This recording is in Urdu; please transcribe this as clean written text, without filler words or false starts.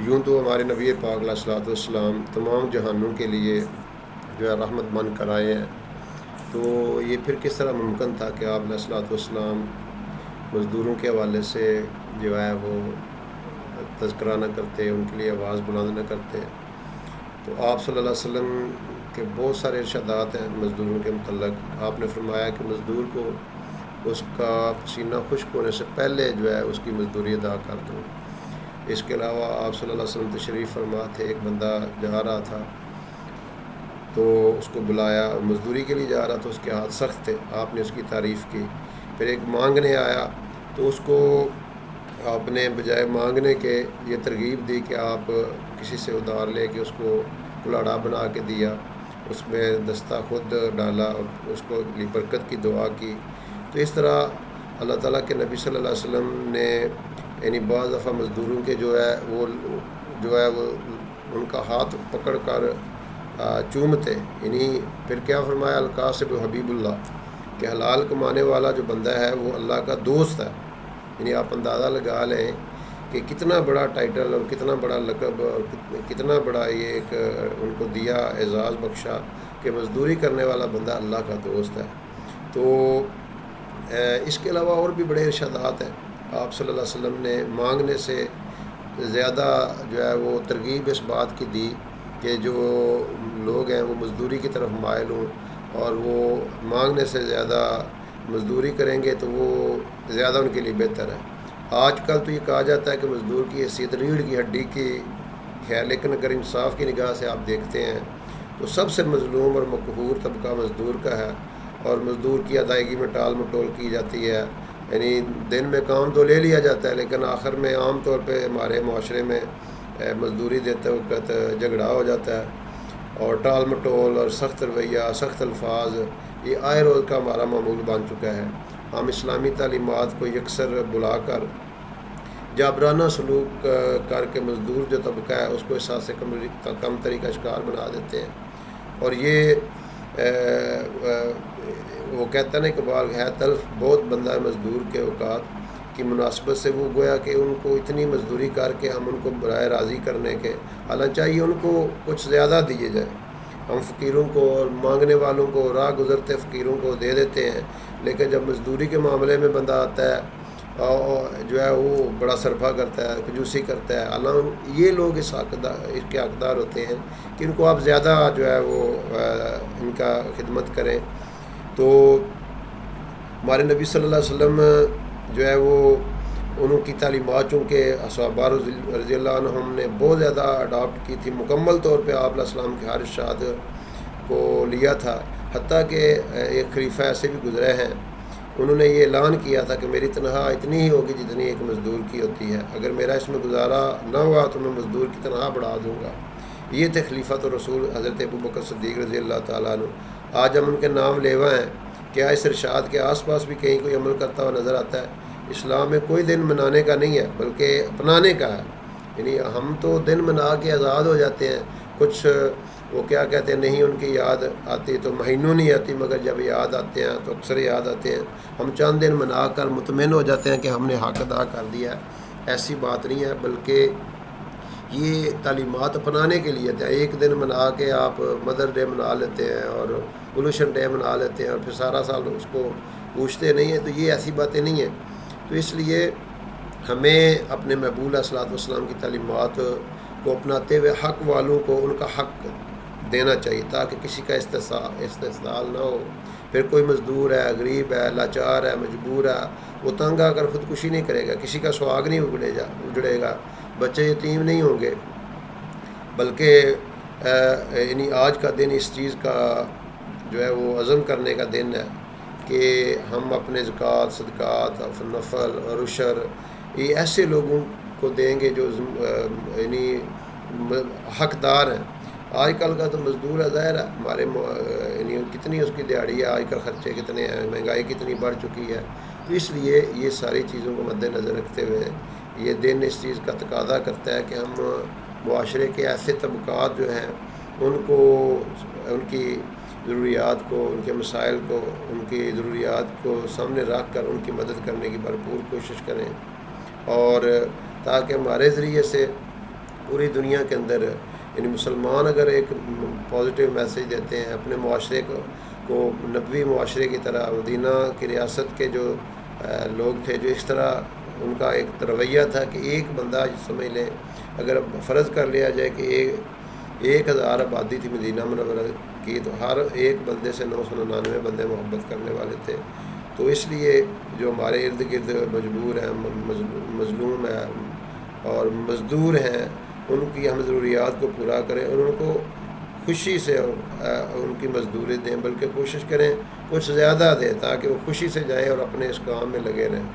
یوں تو ہمارے نبی پاک علیہ الصلوۃ والسلام تمام جہانوں کے لیے جو ہے رحمت بن کر آئے ہیں، تو یہ پھر کس طرح ممکن تھا کہ آپ علیہ الصلوۃ والسلام مزدوروں کے حوالے سے جو ہے وہ تذکرہ نہ کرتے، ان کے لیے آواز بلند نہ کرتے؟ تو آپ صلی اللہ علیہ وسلم کے بہت سارے ارشادات ہیں مزدوروں کے متعلق۔ آپ نے فرمایا کہ مزدور کو اس کا پسینہ خشک ہونے سے پہلے جو ہے اس کی مزدوری ادا کر دو۔ اس کے علاوہ آپ صلی اللہ علیہ وسلم تشریف فرما تھے، ایک بندہ جا رہا تھا تو اس کو بلایا، مزدوری کے لیے جا رہا تھا، اس کے ہاتھ سخت تھے، آپ نے اس کی تعریف کی۔ پھر ایک مانگنے آیا تو اس کو آپ نے بجائے مانگنے کے یہ ترغیب دی کہ آپ کسی سے ادھار لے کے اس کو کلاڑا بنا کے دیا، اس میں دستہ خود ڈالا اور اس کو برکت کی دعا کی۔ تو اس طرح اللہ تعالیٰ کے نبی صلی اللہ علیہ وسلم نے یعنی بعض دفعہ مزدوروں کے جو ہے وہ ان کا ہاتھ پکڑ کر چومتے، یعنی پھر کیا فرمایا، القاسب حبیب اللہ، کہ حلال کمانے والا جو بندہ ہے وہ اللہ کا دوست ہے۔ یعنی آپ اندازہ لگا لیں کہ کتنا بڑا ٹائٹل اور کتنا بڑا لقب اور کتنا بڑا یہ ایک ان کو دیا، اعزاز بخشا کہ مزدوری کرنے والا بندہ اللہ کا دوست ہے۔ تو اس کے علاوہ اور بھی بڑے ارشادات ہیں۔ آپ صلی اللہ علیہ وسلم نے مانگنے سے زیادہ جو ہے وہ ترغیب اس بات کی دی کہ جو لوگ ہیں وہ مزدوری کی طرف مائل ہوں، اور وہ مانگنے سے زیادہ مزدوری کریں گے تو وہ زیادہ ان کے لیے بہتر ہے۔ آج کل تو یہ کہا جاتا ہے کہ مزدور کی حیثیت ریڑھ کی ہڈی کی ہے، لیکن اگر انصاف کی نگاہ سے آپ دیکھتے ہیں تو سب سے مظلوم اور مقہور طبقہ مزدور کا ہے، اور مزدور کی ادائیگی میں ٹال مٹول کی جاتی ہے۔ یعنی دن میں کام تو لے لیا جاتا ہے، لیکن آخر میں عام طور پہ ہمارے معاشرے میں مزدوری دیتے وقت جھگڑا ہو جاتا ہے، اور ٹال مٹول اور سخت رویہ، سخت الفاظ، یہ آئے روز کا ہمارا معمول بن چکا ہے۔ ہم اسلامی تعلیمات کو یکسر بلا کر جابرانہ سلوک کر کے مزدور جو طبقہ ہے اس کو احساس کمتری کا شکار بنا دیتے ہیں، اور یہ وہ کہتا ہے نا اقبال، ہے تلف بہت بندہ مزدور کے اوقات کی مناسبت سے، وہ گویا کہ ان کو اتنی مزدوری کر کے ہم ان کو برائے راضی کرنے کے، حالانکہ چاہیے ان کو کچھ زیادہ دیے جائے۔ ہم فقیروں کو اور مانگنے والوں کو، راہ گزرتے فقیروں کو دے دیتے ہیں، لیکن جب مزدوری کے معاملے میں بندہ آتا ہے جو ہے وہ بڑا صرفہ کرتا ہے، کنجوسی کرتا ہے، حالانکہ یہ لوگ اس کے حقدار ہوتے ہیں کہ ان کو آپ زیادہ جو ہے وہ ان کا خدمت کریں۔ تو ہمارے نبی صلی اللہ علیہ وسلم جو ہے وہ انہوں کی تعلیمات چونکہ صحابہ رضی اللہ عنہم نے بہت زیادہ اڈاپٹ کی تھی، مکمل طور پہ آپ علیہ السلام کے ہر ارشاد کو لیا تھا، حتیٰ کہ ایک خلیفہ ایسے بھی گزرے ہیں انہوں نے یہ اعلان کیا تھا کہ میری تنخواہ اتنی ہی ہوگی جتنی ایک مزدور کی ہوتی ہے، اگر میرا اس میں گزارا نہ ہوا تو میں مزدور کی تنخواہ بڑھا دوں گا۔ یہ تھے خلیفۃ الرسول حضرت ابوبکر صدیق رضی اللہ تعالیٰ عنہ۔ آج ہم ان کے نام لیوا ہیں، کیا اس ارشاد کے آس پاس بھی کہیں کوئی عمل کرتا ہوا نظر آتا ہے؟ اسلام میں کوئی دن منانے کا نہیں ہے بلکہ اپنانے کا ہے۔ یعنی ہم تو دن منا کے آزاد ہو جاتے ہیں، کچھ وہ کیا کہتے ہیں نہیں ان کی یاد آتی تو مہینوں نہیں آتی، مگر جب یاد آتے ہیں تو اکثر یاد آتے ہیں۔ ہم چند دن منا کر مطمئن ہو جاتے ہیں کہ ہم نے حق ادا کر دیا ہے، ایسی بات نہیں ہے، بلکہ یہ تعلیمات اپنانے کے لیے تھا۔ ایک دن منا کے آپ مدر ڈے منا لیتے ہیں اور پولوشن ڈے منا لیتے ہیں اور پھر سارا سال اس کو پوچھتے نہیں ہیں، تو یہ ایسی باتیں نہیں ہیں۔ تو اس لیے ہمیں اپنے محبوب علیہ الصلوۃ والسلام کی تعلیمات کو اپناتے ہوئے حق والوں کو ان کا حق دینا چاہیے، تاکہ کسی کا استحصال نہ ہو۔ پھر کوئی مزدور ہے، غریب ہے، لاچار ہے، مجبور ہے، وہ تنگ آ کر خودکشی نہیں کرے گا، کسی کا سہاگ نہیں اجڑے گا، بچے یتیم نہیں ہوں گے، بلکہ یعنی آج کا دن اس چیز کا جو ہے وہ عزم کرنے کا دن ہے کہ ہم اپنے زکوٰۃ، صدقات، نفل اور عشر یہ ایسے لوگوں کو دیں گے جو یعنی حقدار ہیں۔ آج کل کا تو مزدور ظاہر ہے ہمارے یعنی کتنی اس کی دیہڑی ہے، آج کل خرچے کتنے ہیں، مہنگائی کتنی بڑھ چکی ہے، تو اس لیے یہ ساری چیزوں کو مد نظر رکھتے ہوئے یہ دن اس چیز کا تقاضا کرتا ہے کہ ہم معاشرے کے ایسے طبقات جو ہیں ان کو، ان کی ضروریات کو، ان کے مسائل کو، ان کی ضروریات کو سامنے رکھ کر ان کی مدد کرنے کی بھرپور کوشش کریں، اور تاکہ ہمارے ذریعے سے پوری دنیا کے اندر یعنی مسلمان اگر ایک پازیٹیو میسیج دیتے ہیں اپنے معاشرے کو نبوی معاشرے کی طرح، مدینہ کی ریاست کے جو لوگ تھے جو اس طرح ان کا ایک رویہ تھا کہ ایک بندہ سمجھ لیں، اگر فرض کر لیا جائے کہ 1000 آبادی تھی مدینہ منورہ کی، تو ہر ایک بندے سے 999 بندے محبت کرنے والے تھے. تو اس لیے جو ہمارے ارد گرد مجبور ہیں، مظلوم ہیں اور مزدور ہیں، ان کی ہم ضروریات کو پورا کریں اور ان کو خوشی سے ان کی مزدوری دیں، بلکہ کوشش کریں کچھ زیادہ دیں تاکہ وہ خوشی سے جائیں اور اپنے اس کام میں لگے رہیں.